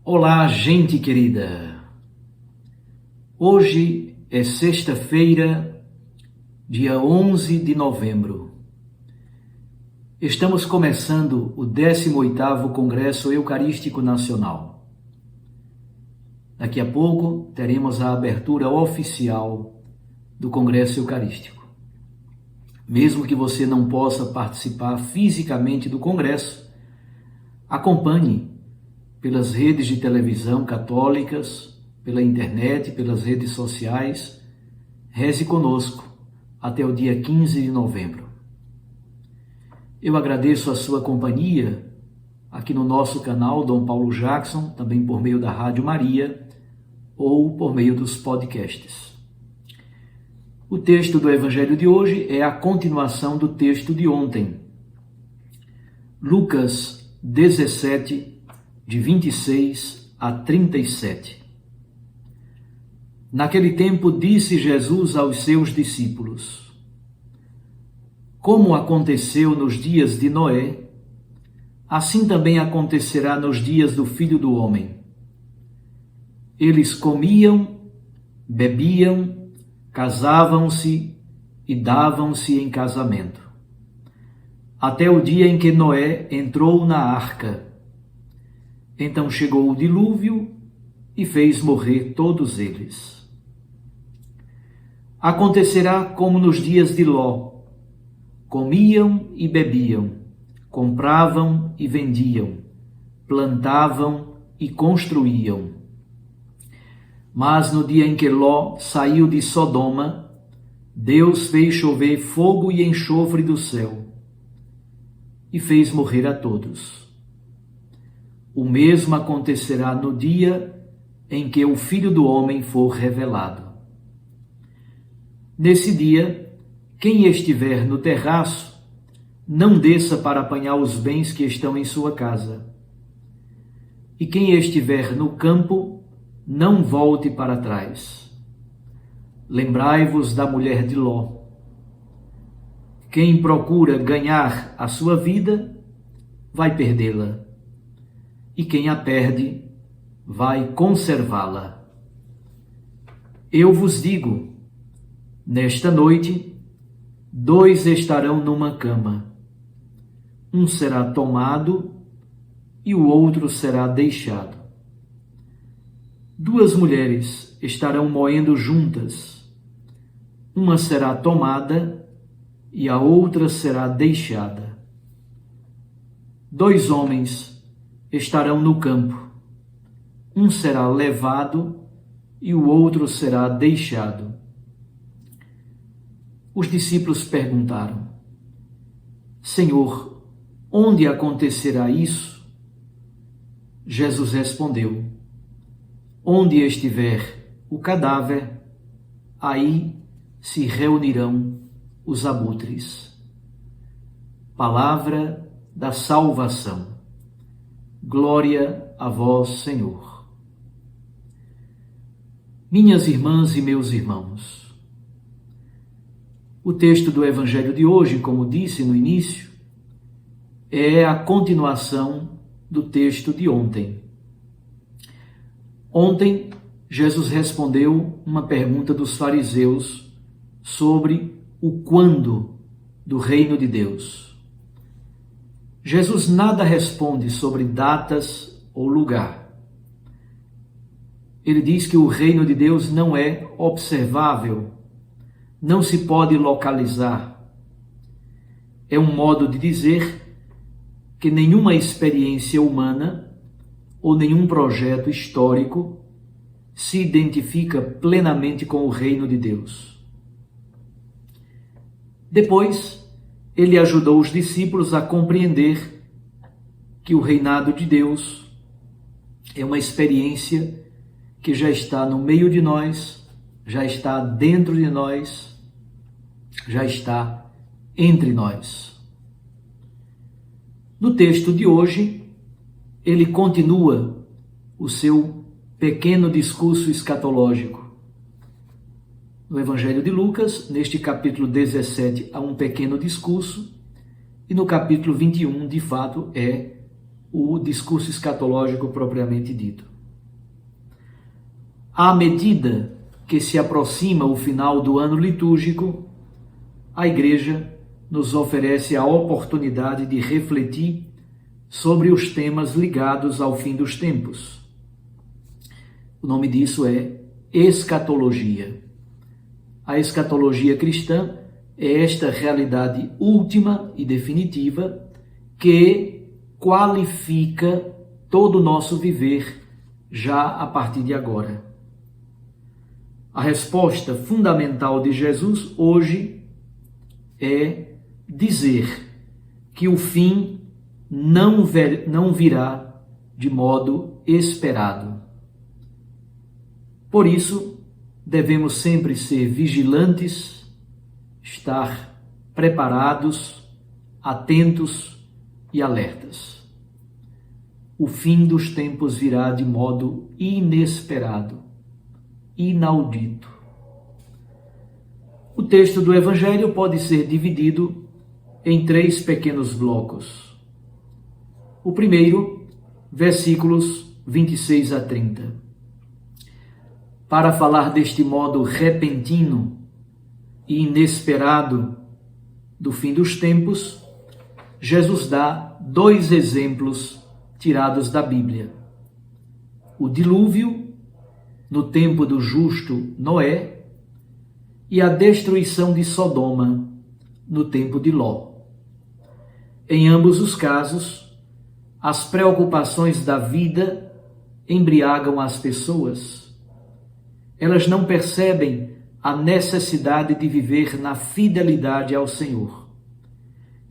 Olá, gente querida! Hoje é sexta-feira, dia 11 de novembro. Estamos começando o 18º Congresso Eucarístico Nacional. Daqui a pouco teremos a abertura oficial do Congresso Eucarístico. Mesmo que você não possa participar fisicamente do Congresso, acompanhe pelas redes de televisão católicas, pela internet, pelas redes sociais. Reze conosco até o dia 15 de novembro. Eu agradeço a sua companhia aqui no nosso canal Dom Paulo Jackson, também por meio da Rádio Maria ou por meio dos podcasts. O texto do Evangelho de hoje é a continuação do texto de ontem. Lucas 17, de 26 a 37. Naquele tempo disse Jesus aos seus discípulos: Como aconteceu nos dias de Noé, assim também acontecerá nos dias do Filho do Homem. Eles comiam, bebiam, casavam-se e davam-se em casamento, até o dia em que Noé entrou na arca. Então chegou o dilúvio e fez morrer todos eles. Acontecerá como nos dias de Ló: comiam e bebiam, compravam e vendiam, plantavam e construíam. Mas no dia em que Ló saiu de Sodoma, Deus fez chover fogo e enxofre do céu e fez morrer a todos. O mesmo acontecerá no dia em que o Filho do Homem for revelado. Nesse dia, quem estiver no terraço, não desça para apanhar os bens que estão em sua casa. E quem estiver no campo, não volte para trás. Lembrai-vos da mulher de Ló. Quem procura ganhar a sua vida, vai perdê-la. E quem a perde, vai conservá-la. Eu vos digo, nesta noite, 2 estarão numa cama. Um será tomado e o outro será deixado. 2 mulheres estarão moendo juntas. Uma será tomada e a outra será deixada. 2 homens estarão no campo. Um será levado e o outro será deixado. Os discípulos perguntaram: Senhor, onde acontecerá isso? Jesus respondeu: Onde estiver o cadáver, aí se reunirão os abutres. Palavra da salvação. Glória a vós, Senhor. Minhas irmãs e meus irmãos, o texto do Evangelho de hoje, como disse no início, é a continuação do texto de ontem. Ontem, Jesus respondeu uma pergunta dos fariseus sobre o quando do reino de Deus. Jesus nada responde sobre datas ou lugar. Ele diz que o reino de Deus não é observável, não se pode localizar. É um modo de dizer que nenhuma experiência humana ou nenhum projeto histórico se identifica plenamente com o reino de Deus. Depois, ele ajudou os discípulos a compreender que o reinado de Deus é uma experiência que já está no meio de nós, já está dentro de nós, já está entre nós. No texto de hoje, ele continua o seu pequeno discurso escatológico. No Evangelho de Lucas, neste capítulo 17, há um pequeno discurso, e no capítulo 21, de fato, é o discurso escatológico propriamente dito. À medida que se aproxima o final do ano litúrgico, a Igreja nos oferece a oportunidade de refletir sobre os temas ligados ao fim dos tempos. O nome disso é escatologia. A escatologia cristã é esta realidade última e definitiva que qualifica todo o nosso viver já a partir de agora. A resposta fundamental de Jesus hoje é dizer que o fim não virá de modo esperado. Por isso, devemos sempre ser vigilantes, estar preparados, atentos e alertas. O fim dos tempos virá de modo inesperado, inaudito. O texto do Evangelho pode ser dividido em 3 pequenos blocos. O primeiro, versículos 26 a 30. Para falar deste modo repentino e inesperado do fim dos tempos, Jesus dá 2 exemplos tirados da Bíblia. O dilúvio, no tempo do justo Noé, e a destruição de Sodoma, no tempo de Ló. Em ambos os casos, as preocupações da vida embriagam as pessoas. Elas não percebem a necessidade de viver na fidelidade ao Senhor.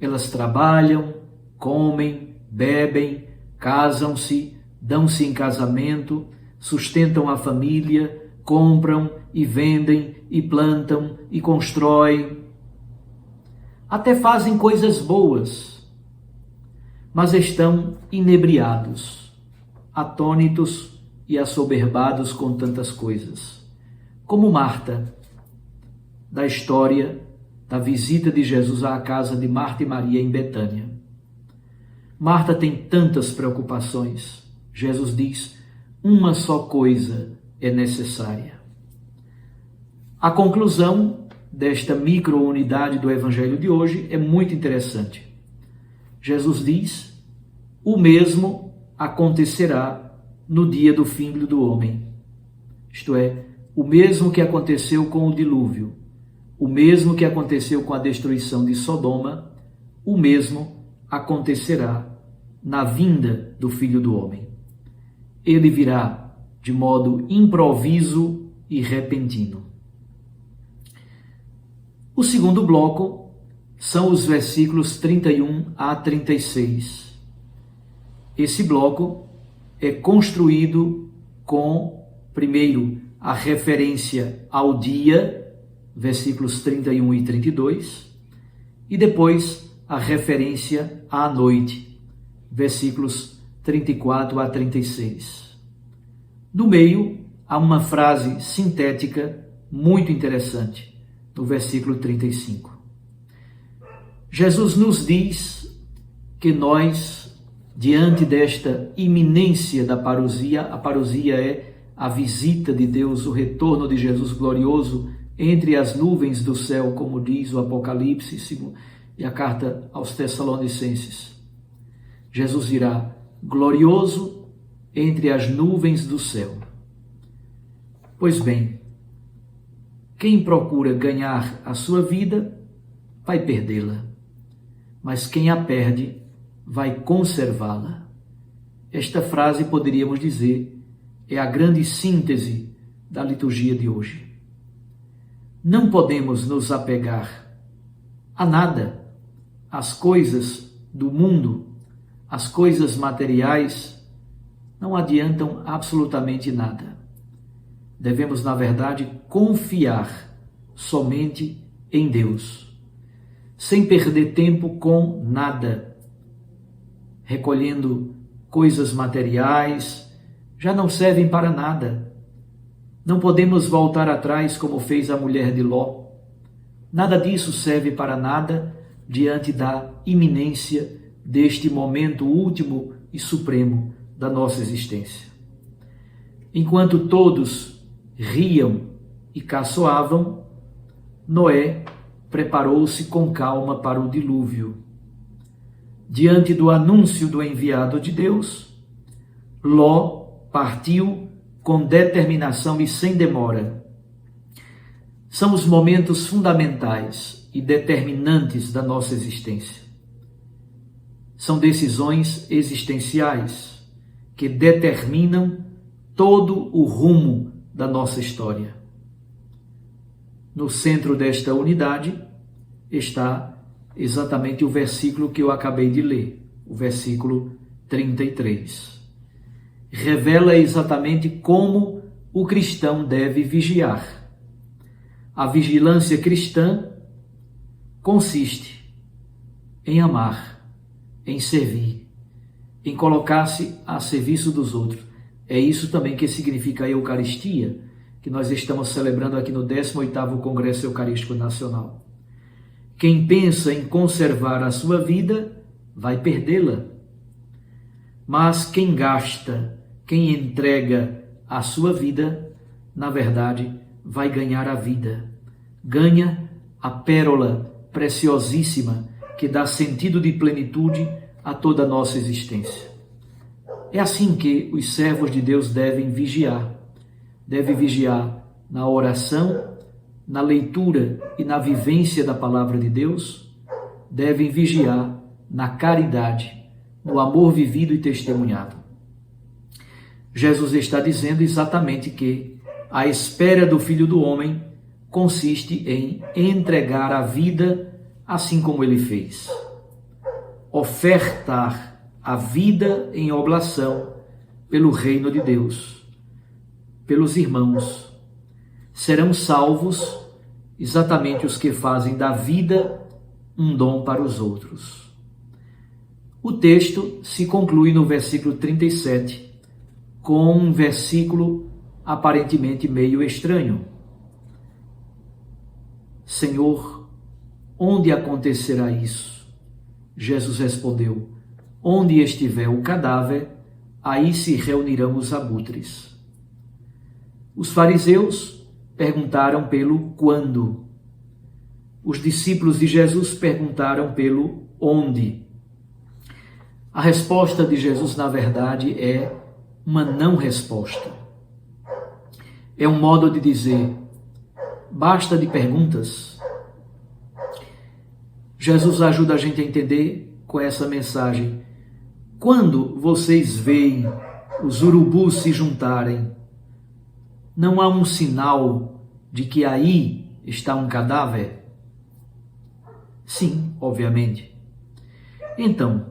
Elas trabalham, comem, bebem, casam-se, dão-se em casamento, sustentam a família, compram e vendem e plantam e constroem. Até fazem coisas boas, mas estão inebriados, atônitos e assoberbados com tantas coisas. Como Marta, da história da visita de Jesus à casa de Marta e Maria em Betânia. Marta tem tantas preocupações. Jesus diz: uma só coisa é necessária. A conclusão desta micro-unidade do Evangelho de hoje é muito interessante. Jesus diz: o mesmo acontecerá no dia do Filho do Homem. Isto é, o mesmo que aconteceu com o dilúvio, o mesmo que aconteceu com a destruição de Sodoma, o mesmo acontecerá na vinda do Filho do Homem. Ele virá de modo improviso e repentino. O segundo bloco são os versículos 31 a 36. Esse bloco é construído com, primeiro, a referência ao dia, versículos 31 e 32, e depois a referência à noite, versículos 34 a 36. No meio, há uma frase sintética muito interessante, no versículo 35. Jesus nos diz que nós, diante desta iminência da parousia, a parousia é a visita de Deus, o retorno de Jesus glorioso entre as nuvens do céu, como diz o Apocalipse e a carta aos Tessalonicenses. Jesus virá glorioso entre as nuvens do céu. Pois bem, quem procura ganhar a sua vida vai perdê-la, mas quem a perde vai conservá-la. Esta frase, poderíamos dizer, é a grande síntese da liturgia de hoje. Não podemos nos apegar a nada, às coisas do mundo, as coisas materiais não adiantam absolutamente nada. Devemos, na verdade, confiar somente em Deus, sem perder tempo com nada, recolhendo coisas materiais, já não servem para nada. Não podemos voltar atrás como fez a mulher de Ló. Nada disso serve para nada diante da iminência deste momento último e supremo da nossa existência. Enquanto todos riam e caçoavam, Noé preparou-se com calma para o dilúvio. Diante do anúncio do enviado de Deus, Ló partiu com determinação e sem demora. São os momentos fundamentais e determinantes da nossa existência. São decisões existenciais que determinam todo o rumo da nossa história. No centro desta unidade está exatamente o versículo que eu acabei de ler, o versículo 33. Revela exatamente como o cristão deve vigiar. A vigilância cristã consiste em amar, em servir, em colocar-se a serviço dos outros. É isso também que significa a Eucaristia, que nós estamos celebrando aqui no 18º Congresso Eucarístico Nacional. Quem pensa em conservar a sua vida, vai perdê-la. Mas quem gasta, quem entrega a sua vida, na verdade, vai ganhar a vida. Ganha a pérola preciosíssima que dá sentido de plenitude a toda a nossa existência. É assim que os servos de Deus devem vigiar. Devem vigiar na oração, na leitura e na vivência da palavra de Deus. Devem vigiar na caridade, no amor vivido e testemunhado. Jesus está dizendo exatamente que a espera do Filho do Homem consiste em entregar a vida assim como ele fez. Ofertar a vida em oblação pelo reino de Deus, pelos irmãos. Serão salvos exatamente os que fazem da vida um dom para os outros. O texto se conclui no versículo 37, com um versículo aparentemente meio estranho. Senhor, onde acontecerá isso? Jesus respondeu: onde estiver o cadáver, aí se reunirão os abutres. Os fariseus perguntaram pelo quando. Os discípulos de Jesus perguntaram pelo onde. A resposta de Jesus, na verdade, é uma não resposta. É um modo de dizer: basta de perguntas. Jesus ajuda a gente a entender com essa mensagem: quando vocês veem os urubus se juntarem, não há um sinal de que aí está um cadáver? Sim, obviamente. Então,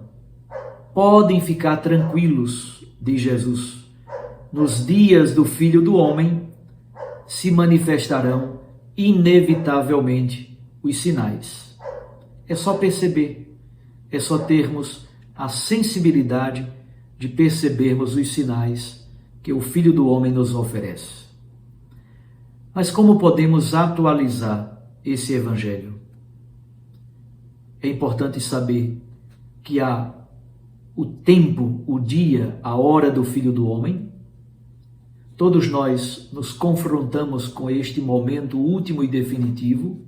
podem ficar tranquilos, diz Jesus, nos dias do Filho do Homem se manifestarão inevitavelmente os sinais. É só perceber, é só termos a sensibilidade de percebermos os sinais que o Filho do Homem nos oferece. Mas como podemos atualizar esse Evangelho? É importante saber que há o tempo, o dia, a hora do Filho do Homem. Todos nós nos confrontamos com este momento último e definitivo,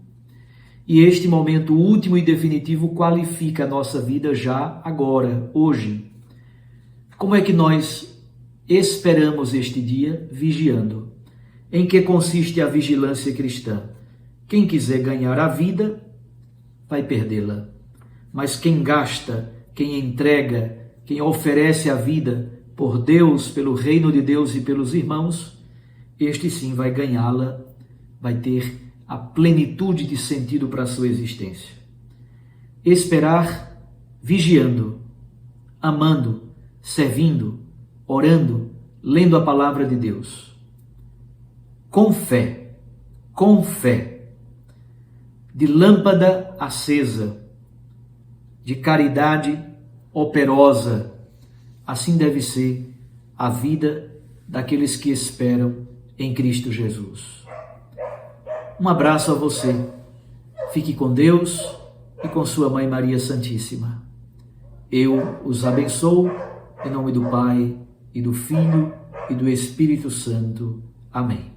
e este momento último e definitivo qualifica a nossa vida já agora, hoje. Como é que nós esperamos este dia? Vigiando. Em que consiste a vigilância cristã? Quem quiser ganhar a vida, vai perdê-la. Mas quem gasta, quem entrega, quem oferece a vida por Deus, pelo reino de Deus e pelos irmãos, este sim vai ganhá-la, vai ter a plenitude de sentido para a sua existência. Esperar vigiando, amando, servindo, orando, lendo a palavra de Deus. Com fé, de lâmpada acesa, de caridade operosa. Assim deve ser a vida daqueles que esperam em Cristo Jesus. Um abraço a você. Fique com Deus e com sua Mãe Maria Santíssima. Eu os abençoo em nome do Pai e do Filho e do Espírito Santo. Amém.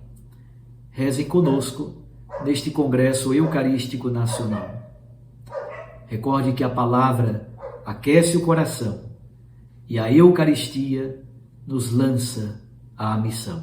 rezem conosco neste Congresso Eucarístico Nacional. Recorde que a palavra aquece o coração e a Eucaristia nos lança à missão.